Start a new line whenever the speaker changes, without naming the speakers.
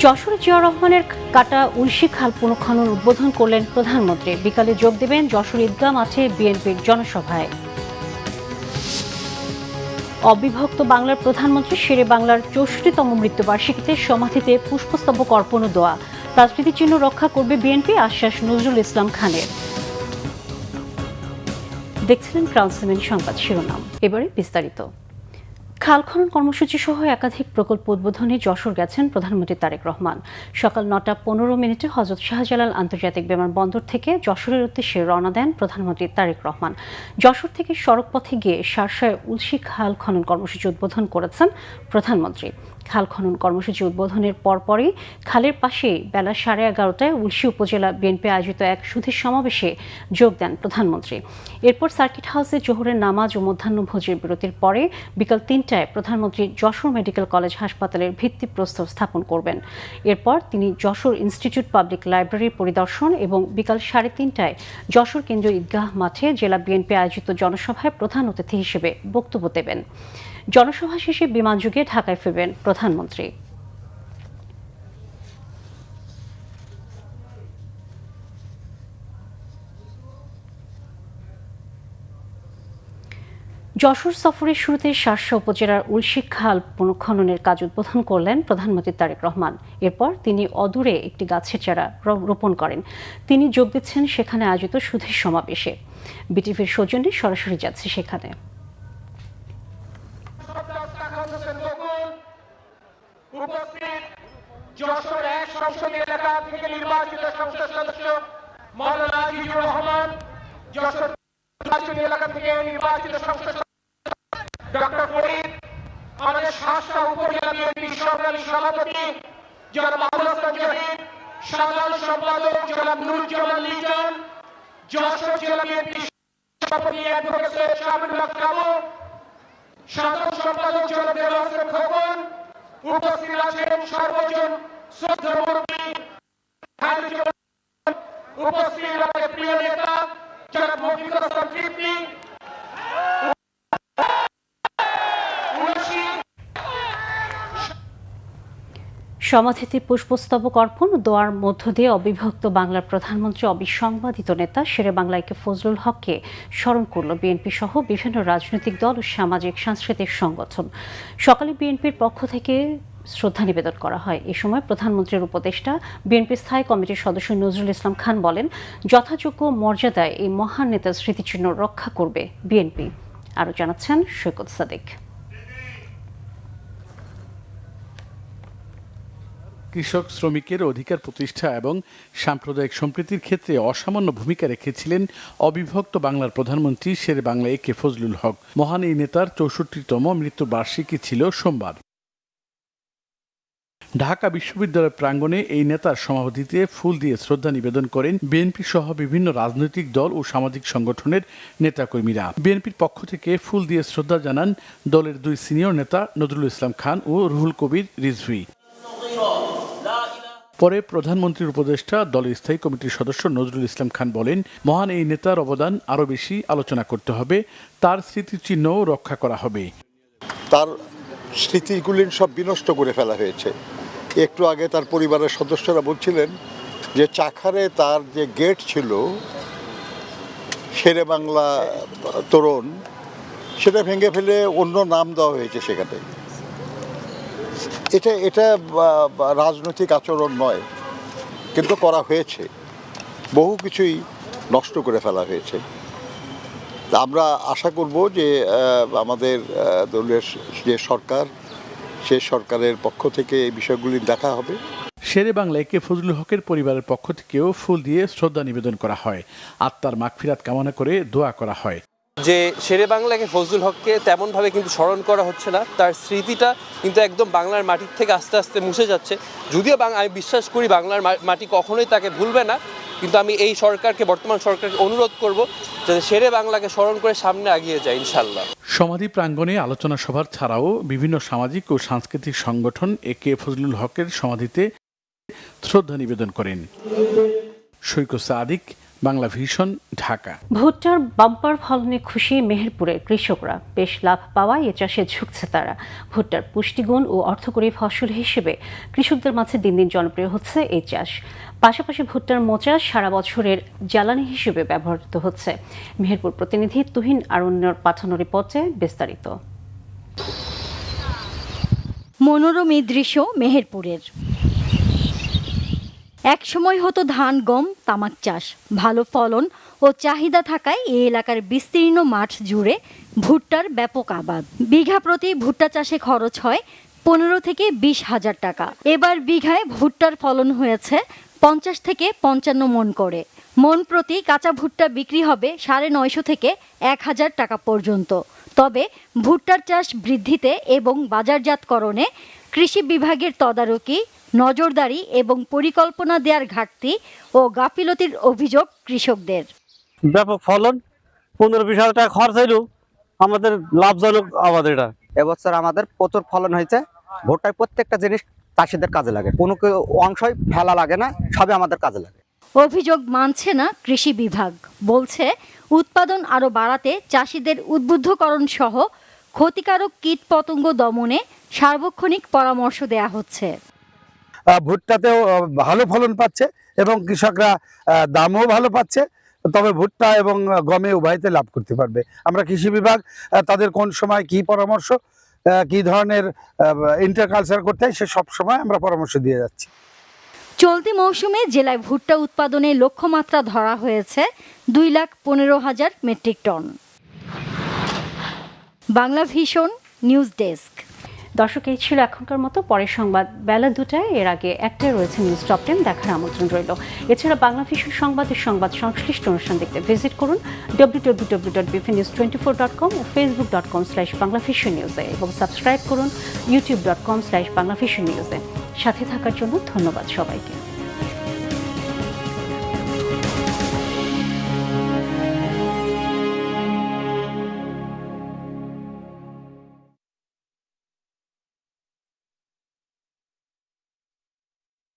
যশোরে জিয়া রহমানের কাটা উলশি খাল পুনঃখনন উদ্বোধন করলেন প্রধানমন্ত্রী। বিকালে যোগ দেবেন যশোর ঈদগাহ মাঠে বিএনপির জনসভায়। অবিভক্ত বাংলার প্রধানমন্ত্রী শেরে বাংলার ৬৪তম মৃত্যুবার্ষিকীতে সমাধিতে পুষ্পস্তবক অর্পণ ও দোয়া। রাজনীতি চিহ্ন রক্ষা করবে বিএনপি, আশ্বাস নজরুল ইসলাম খানের। দেখছিলেন ক্রাউন সিমেন্ট সংবাদ শিরোনাম, এবারে বিস্তারিত। খাল খনন কর্মসূচি সহ একাধিক প্রকল্প উদ্বোধনে যশোর গেছেন প্রধানমন্ত্রী তারেক রহমান। সকাল ৯টা ১৫ মিনিটে হযরত শাহজালাল আন্তর্জাতিক বিমানবন্দর থেকে যশোরের উদ্দেশ্যে রওনা দেন প্রধানমন্ত্রী তারেক রহমান। যশোর থেকে সড়ক পথে গিয়ে শার্শায় উলশি খাল খনন কর্মসূচি উদ্বোধন করেছেন প্রধানমন্ত্রী। খাল খনন কর্মসূচি উদ্বোধনের পরপরই খালের পাশেই বেলা 11:30টায় উলশি উপজেলা বিএনপি আয়োজিত এক সুধীর সমাবেশে যোগ দেন প্রধানমন্ত্রী। এরপর সার্কিট হাউসে জোহরের নামাজ ও মধ্যাহ্নভোজের বিরতির পরে বিকাল ৩টায় প্রধানমন্ত্রী যশোর মেডিকেল কলেজ হাসপাতালের ভিত্তিপ্রস্তর স্থাপন করবেন। এরপর তিনি যশোর ইনস্টিটিউট পাবলিক লাইব্রেরির পরিদর্শন এবং বিকাল ৩:৩০টায় যশোর কেন্দ্রীয় ঈদগাহ মাঠে জেলা বিএনপি আয়োজিত জনসভায় প্রধান অতিথি হিসেবে বক্তব্য দেবেন। জনসভা শেষে বিমানযোগে ঢাকায় ফিরবেন প্রধানমন্ত্রী। যশোর সফরের শুরুতে শার্শা উপজেলার উলশি খাল পুনঃখননের কাজ উদ্বোধন করলেন প্রধানমন্ত্রী তারেক রহমান। এরপর তিনি অদূরে একটি গাছের চারা রোপণ করেন। তিনি যোগ দিচ্ছেন সেখানে আয়োজিত সুধীর সমাবেশে। বিটিভির সৌজন্যে সরাসরি যাচ্ছে সেখানে।
যশোর ১ সংসদীয় এলাকা থেকে নির্বাচিত সংসদ সদস্য মাওলানা আজিজুর রহমান, যশোর নির্বাচনী এলাকা থেকে নির্বাচিত সংসদ ডক্টর ফরিদ, আমাদের শার্শা উপজেলা বিএনপি সরকারি সভাপতি জনাব আবুল হাসান জহির, সাধারণ সম্পাদক জনাব নুরুজ্জামান লিটন, যশোর জেলা বিএনপি সভাপতি অ্যাডভোকেট সৈয়দ শামিউল্লাহ কামু, সাধারণ সম্পাদক জনাব দেওয়ান হোসেন খোকন, উপস্থিত আছেন সর্বজন শ্রদ্ধেয় মুরব্বী, উপস্থিত আমাদের প্রিয় নেতা জনাব মফিকুল হাসান তৃপ্তি।
সমাধিতে পুষ্পস্তবক অর্পণ ও দোয়ার মধ্য দিয়ে অবিভক্ত বাংলার প্রধানমন্ত্রী অবিসংবাদিত নেতা শেরে বাংলা একে ফজলুল হককে স্মরণ করল বিএনপি সহ বিভিন্ন রাজনৈতিক দল ও সামাজিক সাংস্কৃতিক সংগঠন। সকালে বিএনপির পক্ষ থেকে শ্রদ্ধা নিবেদন করা হয়। এ সময় প্রধানমন্ত্রীর উপদেষ্টা বিএনপি স্থায়ী কমিটির সদস্য নজরুল ইসলাম খান বলেন, যথাযোগ্য মর্যাদায় এই মহান নেতার স্মৃতিচিহ্ন রক্ষা করবে বিএনপি। আরও জানাচ্ছেন সৈকত সাদেক।
কৃষক শ্রমিকের অধিকার প্রতিষ্ঠা এবং সাম্প্রদায়িক সম্প্রীতির ক্ষেত্রে অসামান্য ভূমিকা রেখেছিলেন অবিভক্ত বাংলার প্রধানমন্ত্রী শেরে বাংলা একে ফজলুল হক। মহান এই নেতার ৬৪তম মৃত্যুবার্ষিকী ছিল সোমবার। ঢাকা বিশ্ববিদ্যালয় প্রাঙ্গণে এই নেতার সমাধিতে ফুল দিয়ে শ্রদ্ধা নিবেদন করেন বিএনপি সহ বিভিন্ন রাজনৈতিক দল ও সামাজিক সংগঠনের নেতাকর্মীরা। বিএনপির পক্ষ থেকে ফুল দিয়ে শ্রদ্ধা জানান দলের ২ সিনিয়র নেতা নজরুল ইসলাম খান ও রুহুল কবির রিজভী। পরে প্রধানমন্ত্রীর উপদেষ্টা দলের স্থায়ী কমিটির সদস্য নজরুল ইসলাম খান বলেন, মহান এই নেতার অবদান আরও বেশি আলোচনা করতে হবে, তার স্মৃতিচিহ্নও রক্ষা করা হবে।
তার স্মৃতিগুলি সব বিনষ্ট করে ফেলা হয়েছে। একটু আগে তার পরিবারের সদস্যরা বলছিলেন যে চাখারে তার যে গেট ছিল শেরে বাংলা তোরণ, সেটা ভেঙে ফেলে অন্য নাম দেওয়া হয়েছে সেখানে। এটা রাজনৈতিক আচরণ নয়, কিন্তু করা হয়েছে। বহু কিছুই নষ্ট করে ফেলা হয়েছে। আমরা আশা করব যে আমাদের দলের যে সরকার, সে সরকারের পক্ষ থেকে এই বিষয়গুলি দেখা হবে।
শেরে বাংলা একে ফজলুল হকের পরিবারের পক্ষ থেকেও ফুল দিয়ে শ্রদ্ধা নিবেদন করা হয়। আত্মার মাগফিরাত কামনা করে দোয়া করা হয়।
যে শেরে বাংলাকে ফজলুল হককে তেমনভাবে কিন্তু স্মরণ করা হচ্ছে না, তার স্মৃতিটা কিন্তু একদম বাংলার মাটির থেকে আস্তে আস্তে মুছে যাচ্ছে। যদিও আমি বিশ্বাস করি বাংলার মাটি কখনোই তাকে ভুলবে না, কিন্তু আমি এই সরকারকে, বর্তমান সরকারকে অনুরোধ করব যাতে শেরে বাংলাকে স্মরণ করে সামনে এগিয়ে যায় ইনশাল্লাহ।
সমাধি প্রাঙ্গণে আলোচনা সভার ছাড়াও বিভিন্ন সামাজিক ও সাংস্কৃতিক সংগঠন একে ফজলুল হকের সমাধিতে শ্রদ্ধা নিবেদন করেন। সৈকত সাদিক, বাংলা ভিশন, ঢাকা।
ভুট্টার বাম্পার ফলনে খুশি মেহেরপুরের কৃষকরা। বেশ লাভ পাওয়ায় এ চাষে ঝুঁকছে তারা। ভুট্টার পুষ্টিগুণ ও অর্থকরী ফসল হিসেবে কৃষকদের মাঝে দিন দিন জনপ্রিয় হচ্ছে এই চাষ। পাশাপাশি ভুট্টার মোচা সারা বছরের জ্বালানি হিসেবে ব্যবহৃত হচ্ছে। মেহেরপুর প্রতিনিধি তুহিন আরণ্যর পাঠানো রিপোর্টে বিস্তারিত।
মনোরম এই দৃশ্য মেহেরপুরের। এক সময় হতো ধান, গম, তামাক চাষ। ভালো ফলন ও চাহিদা থাকায় এই এলাকার বিস্তীর্ণ মাঠ জুড়ে ভুট্টার ব্যাপক আবাদ। বিঘা প্রতি ভুট্টা চাষে খরচ হয় 15 থেকে 20 হাজার টাকা। এবার বিঘায় ভুট্টার ফলন হয়েছে 50 থেকে 55 মণ করে। মণ প্রতি কাঁচা ভুট্টা বিক্রি হবে 950 থেকে 1000 টাকা পর্যন্ত। তবে ভুট্টার চাষ বৃদ্ধিতে এবং বাজারজাতকরণে কৃষি বিভাগের তদারকি, নজরদারি এবং পরিকল্পনা দেওয়ার ঘাটতি ও গাফিলতির অভিযোগ কৃষকদের।
ব্যাপক ফলন, 15-20 হাজার টাকা খরচ হইলেও আমাদের লাভজনক আবাদ এটা।
এবছর আমাদের প্রচুর ফলন হয়েছে। ভুট্টায় প্রত্যেকটা জিনিস চাষিদের কাজে লাগে, কোনো অংশই ফেলা লাগে না, সবই আমাদের কাজে লাগে।
অভিযোগ মানছে না কৃষি বিভাগ, বলছে উৎপাদন আরও বাড়াতে চাষিদের উদ্বুদ্ধকরণ সহ ক্ষতিকারক কীট পতঙ্গ দমনে সার্বক্ষণিক পরামর্শ দেয়া হচ্ছে।
ভুট্টাতেও ভালো ফলন পাচ্ছে এবং কৃষকরা দামও ভালো পাচ্ছে। তবে ভুট্টা এবং গমে উভয়তে লাভ করতে পারবে। আমরা কৃষি বিভাগ তাদের কোন সময় কি পরামর্শ, কি ধরনের ইন্টারকালচার করতে হয় সে সব সময় আমরা পরামর্শ দিয়ে যাচ্ছি।
চলতি মৌসুমে জেলায় ভুট্টা উৎপাদনে লক্ষ্যমাত্রা ধরা হয়েছে 2,15,000 metric ton. Bangla vision news desk.
দর্শক, এই ছিল এখনকার মতো। পরের সংবাদ বেলা 2টায়। এর আগে 1টায় রয়েছে নিউজ টপ 10, দেখার আমন্ত্রণ রইল। এছাড়া বাংলা ভিশন সংবাদের সংবাদ সংশ্লিষ্ট অনুষ্ঠান দেখতে ভিজিট করুন www.bfnews24.com ও facebook.com/banglavisionnews এবং সাবস্ক্রাইব করুন youtube.com/banglavisionnews। সাথে থাকার জন্য ধন্যবাদ সবাইকে।